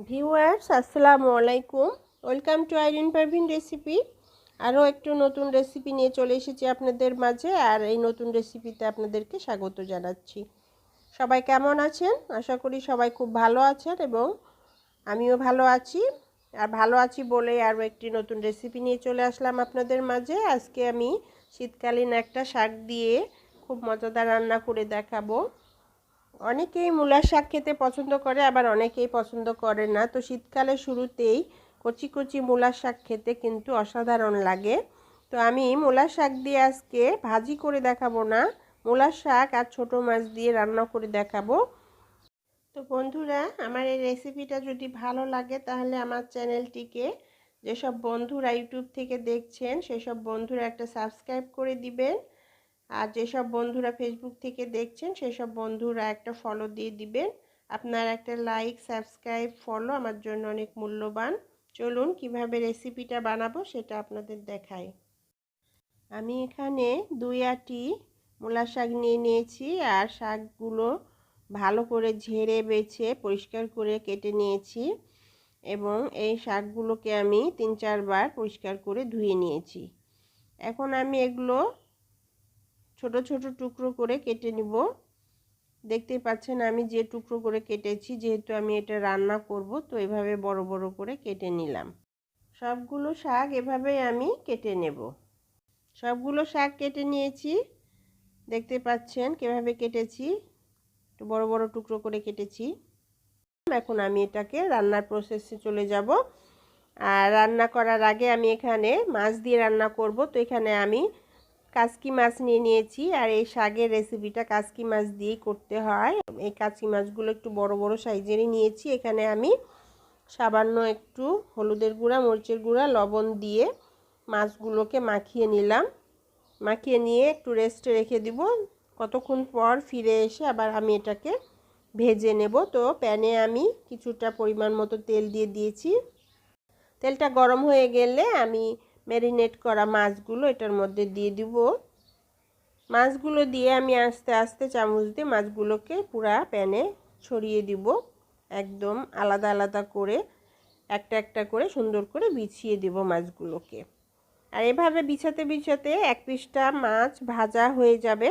Viewers আসসালামু আলাইকুম, welcome to Irin Parvin recipe. আরও একটু নতুন রেসিপি নিয়ে চলে এসেছি আপনাদের মাঝে। আর এই নতুন রেসিপিতে আপনাদেরকে স্বাগত জানাচ্ছি। সবাই কেমন আছেন? আশা করি সবাই খুব ভালো আছেন এবং আমিও ভালো আছি। আর ভালো আছি বলেই আরও একটি নতুন রেসিপি নিয়ে চলে আসলাম আপনাদের মাঝে। আজকে আমি শীতকালীন একটা শাক দিয়ে খুব মজাদার রান্না করে দেখাবো। অনেকেই মূলা শাক খেতে পছন্দ করে, আবার অনেকেই পছন্দ করে না। তো শীতকালের শুরুতেই কচি কচি মূলা শাক খেতে কিন্তু অসাধারণ লাগে। তো আমি মূলা শাক দিয়ে আজকে ভাজি করে দেখাবো না, মূলা শাক আর ছোটো মাছ দিয়ে রান্না করে দেখাবো। তো বন্ধুরা, আমার এই রেসিপিটা যদি ভালো লাগে তাহলে আমার চ্যানেলটিকে যেসব বন্ধুরা ইউটিউব থেকে দেখছেন সেসব বন্ধুরা একটা সাবস্ক্রাইব করে দিবেন। আর যেসব বন্ধুরা ফেসবুক থেকে দেখছেন সেসব বন্ধুরা একটা ফলো দিয়ে দিবেন। আপনার একটা লাইক, সাবস্ক্রাইব, ফলো আমার জন্য অনেক মূল্যবান। চলুন কিভাবে রেসিপিটা বানাবো সেটা আপনাদের দেখাই। আমি এখানে 2 আঁটি মূলা শাক নিয়ে নিয়েছি আর শাকগুলো ভালো করে ঝেড়ে বেছে পরিষ্কার করে কেটে নিয়েছি এবং এই শাকগুলোকে আমি 3-4 বার পরিষ্কার করে ধুয়ে নিয়েছি। এখন আমি এগুলো ছোট ছোট টুকরো করে কেটে নিব। দেখতেই পাচ্ছেন আমি যে টুকরো করে কেটেছি, যেহেতু আমি এটা রান্না করব তো এভাবে বড় বড় করে কেটে নিলাম। সবগুলো শাক এভাবেই আমি কেটে নেব। সবগুলো শাক কেটে নিয়েছি, দেখতে পাচ্ছেন কিভাবে কেটেছি, একটু বড় বড় টুকরো করে কেটেছি। এখন আমি এটাকে রান্নার প্রসেসে চলে যাব। আর রান্না করার আগে আমি এখানে মাছ দিয়ে রান্না করব। তো এখানে আমি কাসকি মাছ নিয়ে নিয়েছি আর এই শাকের রেসিপিটা কাসকি মাছ দিয়েই করতে হয়। এই কাসকি মাছগুলো একটু বড় বড় সাইজেরই নিয়েছি। এখানে আমি সামান্য একটু হলুদের গুঁড়া, মরিচের গুঁড়া, লবণ দিয়ে মাছগুলোকে মাখিয়ে নিলাম। মাখিয়ে নিয়ে একটু রেস্টে রেখে দিব। কতক্ষণ পর ফিরে এসে আবার আমি এটাকে ভেজে নেব। তো প্যানে আমি কিছুটা পরিমাণ মতো তেল দিয়ে দিয়েছি। তেলটা গরম হয়ে গেলে আমি ম্যারিনেট করা মাছগুলো এটার মধ্যে দিয়ে দিব। মাছগুলো দিয়ে আমি আস্তে আস্তে চামচ দিয়ে মাছগুলোকে পুরা প্যানে ছড়িয়ে দিব। একদম আলাদা আলাদা করে একটা একটা করে সুন্দর করে বিছিয়ে দিব মাছগুলোকে। আর এভাবে বিছাতে বিছাতে এক পিসটা মাছ ভাজা হয়ে যাবে।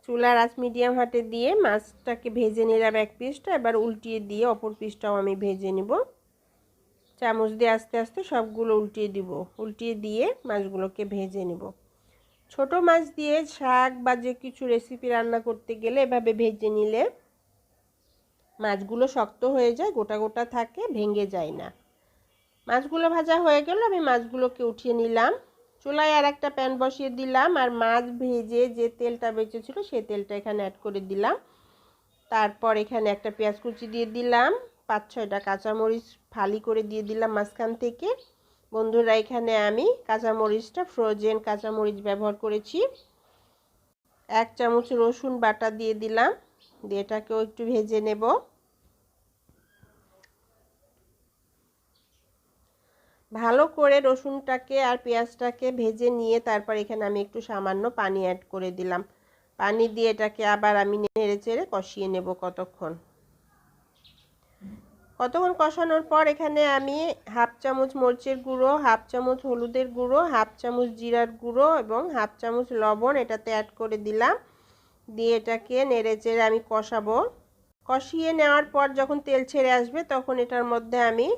চুলার আঁচ মিডিয়াম হাটে দিয়ে মাছটাকে ভেজে নিলাম এক পিসটা। এবার উল্টিয়ে দিয়ে অপর পিসটাও আমি ভেজে নিব। চামচ দিয়ে আস্তে আস্তে সবগুলো উল্টিয়ে দিব। উল্টিয়ে দিয়ে মাছগুলোকে ভেজে নেব। ছোট মাছ দিয়ে শাক বা যে কিছু রেসিপি রান্না করতে গেলে এভাবে ভেজে নিলে মাছগুলো শক্ত হয়ে যায়, গোটা গোটা থাকে, ভেঙে যায় না। মাছগুলো ভাজা হয়ে গেল, আমি মাছগুলোকে উঠিয়ে নিলাম। চুলায় আর একটা প্যান বসিয়ে দিলাম আর মাছ ভেজে যে তেলটা বেঁচেছিল সেই তেলটা এখানে অ্যাড করে দিলাম। তারপর এখানে একটা পেঁয়াজ কুচি দিয়ে দিলাম, 5-6টা কাঁচামরিচ ফালি করে দিয়ে দিলাম মাঝখান থেকে। বন্ধুরা, এখানে আমি কাঁচামরিচটা ফ্রোজেন কাঁচামরিচ ব্যবহার করেছি। 1 চামচ রসুন বাটা দিয়ে দিলাম, দিয়ে এটাকেও একটু ভেজে নেব। ভালো করে রসুনটাকে আর পেঁয়াজটাকে ভেজে নিয়ে তারপর এখানে আমি একটু সামান্য পানি অ্যাড করে দিলাম। পানি দিয়ে এটাকে আবার আমি নেড়ে চেড়ে কষিয়ে নেব কতক্ষণ কষানোর পর এখানে আমি 1/2 চামচ মরিচের গুঁড়ো, 1/2 চামচ হলুদের গুঁড়ো, 1/2 চামচ জিরার গুঁড়ো এবং 1/2 চামচ লবণ এটাতে অ্যাড করে দিলাম। দিয়ে এটাকে নেড়ে চেড়ে আমি কষাবো। কষিয়ে নেওয়ার পর যখন তেল ছেড়ে আসবে তখন এটার মধ্যে আমি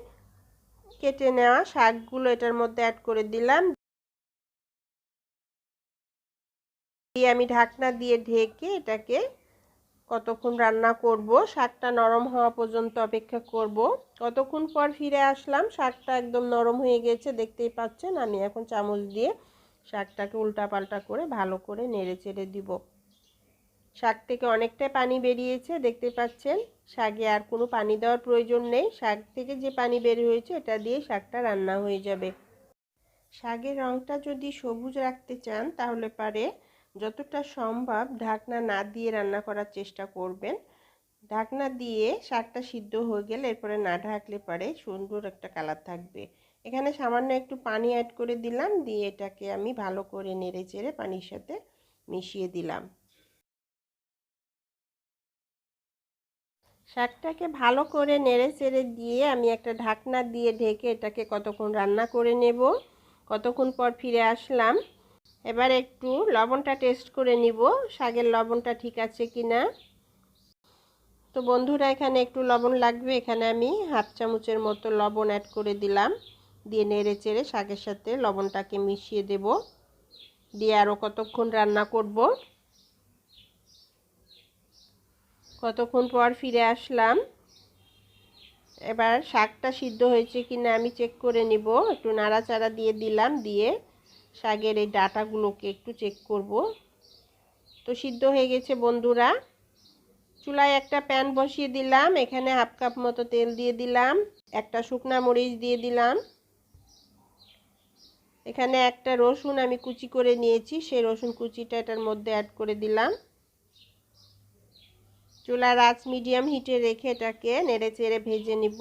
কেটে নেওয়া শাকগুলো এটার মধ্যে অ্যাড করে দিলাম। দিয়ে আমি ঢাকনা দিয়ে ঢেকে এটাকে কতক্ষণ রান্না করব, শাকটা নরম হওয়া পর্যন্ত অপেক্ষা করব। কতক্ষণ পর ফিরে আসলাম, শাকটা একদম নরম হয়ে গেছে, দেখতেই পাচ্ছেন। আমি এখন চামচ দিয়ে শাকটাকে উল্টাপাল্টা করে ভালো করে নেড়ে চেড়ে দিব। শাক থেকে অনেকটাই পানি বেরিয়েছে, দেখতে পাচ্ছেন। শাকে আর কোনো পানি দেওয়ার প্রয়োজন নেই। শাক থেকে যে পানি বের হয়েছে এটা দিয়ে শাকটা রান্না হয়ে যাবে। শাকের রঙটা যদি সবুজ রাখতে চান তাহলে পারে যতটা সম্ভব ঢাকনা না দিয়ে রান্না করার চেষ্টা করবেন। ঢাকনা দিয়ে শাকটা সিদ্ধ হয়ে গেলে এরপরে না ঢাকলে পারে সুন্দর একটা কালার থাকবে। এখানে সামান্য একটু পানি অ্যাড করে দিলাম, দিয়ে এটাকে আমি ভালো করে নেড়ে চেড়ে পানির সাথে মিশিয়ে দিলাম। শাকটাকে ভালো করে নেড়ে চেড়ে দিয়ে আমি একটা ঢাকনা দিয়ে ঢেকে এটাকে কতক্ষণ রান্না করে নেব। কতক্ষণ পর ফিরে আসলাম। এবার একটু লবণটা টেস্ট করে নিব, শাকের লবণটা ঠিক আছে কি না। তো বন্ধুরা, এখানে একটু লবণ লাগবে, এখানে আমি হাফ চামচের মতো লবণ অ্যাড করে দিলাম। দিয়ে নেড়ে চেড়ে শাকের সাথে লবণটাকে মিশিয়ে দেব। দিয়ে আরও কতক্ষণ রান্না করব। কতক্ষণ পর ফিরে আসলাম। এবার শাকটা সিদ্ধ হয়েছে কি না আমি চেক করে নিব। একটু নাড়াচাড়া দিয়ে দিলাম, দিয়ে শাকের এই ডাঁটাগুলোকে একটু চেক করব। তো সিদ্ধ হয়ে গেছে বন্ধুরা। চুলায় একটা প্যান বসিয়ে দিলাম, এখানে হাফ কাপ মতো তেল দিয়ে দিলাম, একটা শুকনা মরিচ দিয়ে দিলাম, এখানে একটা রসুন আমি কুচি করে নিয়েছি, সেই রসুন কুচিটা এটার মধ্যে অ্যাড করে দিলাম। চুলার আঁচ মিডিয়াম হিটে রেখে এটাকে নেড়ে চেড়ে ভেজে নিব।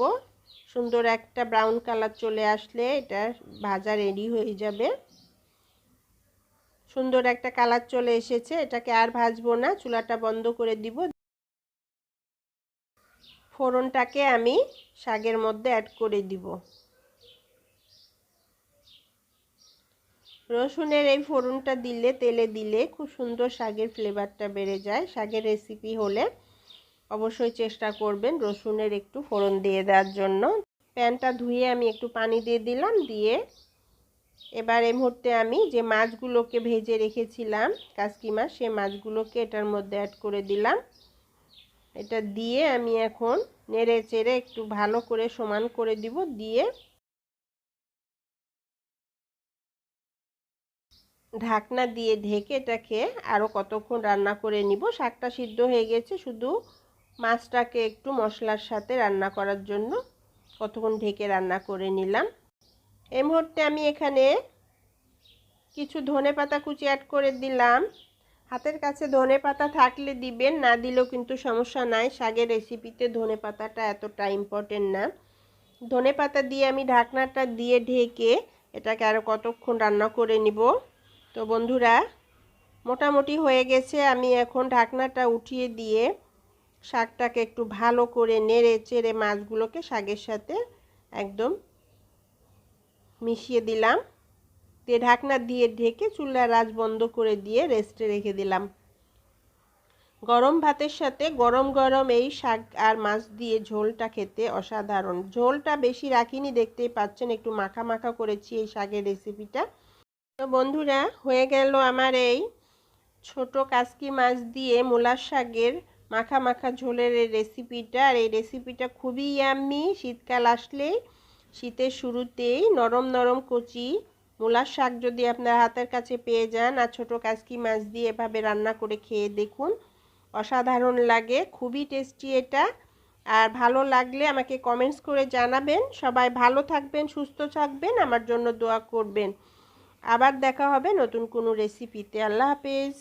সুন্দর একটা ব্রাউন কালার চলে আসলে এটা ভাজা রেডি হয়ে যাবে। সুন্দর একটা কালার চলে এসেছে, এটাকে আর ভাজবো না, চুলাটা বন্ধ করে দিব। ফোড়নটাকে আমি শাকের মধ্যে অ্যাড করে দিব। রসুনের এই ফোড়নটা দিলে, তেলে দিলে খুব সুন্দর শাকের ফ্লেভারটা বেড়ে যায়। শাকের রেসিপি হলে অবশ্যই চেষ্টা করবেন রসুনের একটু ফোড়ন দিয়ে দেওয়ার জন্য। প্যানটা ধুয়ে আমি একটু পানি দিয়ে দিলাম, দিয়ে এবার এই মুহূর্তে আমি যে মাছগুলোকে ভেজে রেখেছিলাম কাসকি মাছ, সেই মাছগুলোকে এটার মধ্যে অ্যাড করে দিলাম। এটা দিয়ে আমি এখন নেড়ে চেড়ে একটু ভালো করে সমান করে দিব। দিয়ে ঢাকনা দিয়ে ঢেকে এটাকে আরও কতক্ষণ রান্না করে নিব। শাকটা সিদ্ধ হয়ে গেছে, শুধু মাছটাকে একটু মশলার সাথে রান্না করার জন্য কতক্ষণ ঢেকে রান্না করে নিলাম। এই মুহূর্তে আমি এখানে কিছু ধনেপাতা কুচি অ্যাড করে দিলাম। হাতের কাছে ধনেপাতা থাকলে দিবেন, না দিলেও কিন্তু সমস্যা নাই। শাকের রেসিপিতে ধনেপাতাটা এতটা ইম্পর্টেন্ট না। ধনেপাতা দিয়ে আমি ঢাকনাটা দিয়ে ঢেকে এটাকে আরও কতক্ষণ রান্না করে নিব। তো বন্ধুরা, মোটামুটি হয়ে গেছে। আমি এখন ঢাকনাটা উঠিয়ে দিয়ে শাকটাকে একটু ভালো করে নেড়ে চেড়ে মাছগুলোকে শাকের সাথে একদম মিশিয়ে দিলাম। দিয়ে ঢাকনা দিয়ে ঢেকে চুলার আঁচ বন্ধ করে দিয়ে রেস্টে রেখে দিলাম। গরম ভাতের সাথে গরম গরম এই শাক আর মাছ দিয়ে ঝোলটা খেতে অসাধারণ। ঝোলটা বেশি রাখিনি, দেখতেই পাচ্ছেন একটু মাখা মাখা করেছি এই শাকের রেসিপিটা। তো বন্ধুরা, হয়ে গেল আমার এই ছোট কাসকি মাছ দিয়ে মূলা শাকের মাখা মাখা ঝোলের এই রেসিপিটা। আর এই রেসিপিটা খুবই ইয়াম্মি। শীতকাল আসলেই, শীতের শুরুতেই নরম নরম কচি মূলা শাক যদি আপনার হাতের কাছে পেয়ে যান আর ছোট কাসকি মাছ দিয়ে এভাবে রান্না করে খেয়ে দেখুন, অসাধারণ লাগে, খুবই টেস্টি এটা। আর ভালো লাগলে আমাকে কমেন্টস করে জানাবেন। সবাই ভালো থাকবেন, সুস্থ থাকবেন, আমার জন্য দোয়া করবেন। আবার দেখা হবে নতুন কোনো রেসিপিতে। আল্লাহ হাফেজ।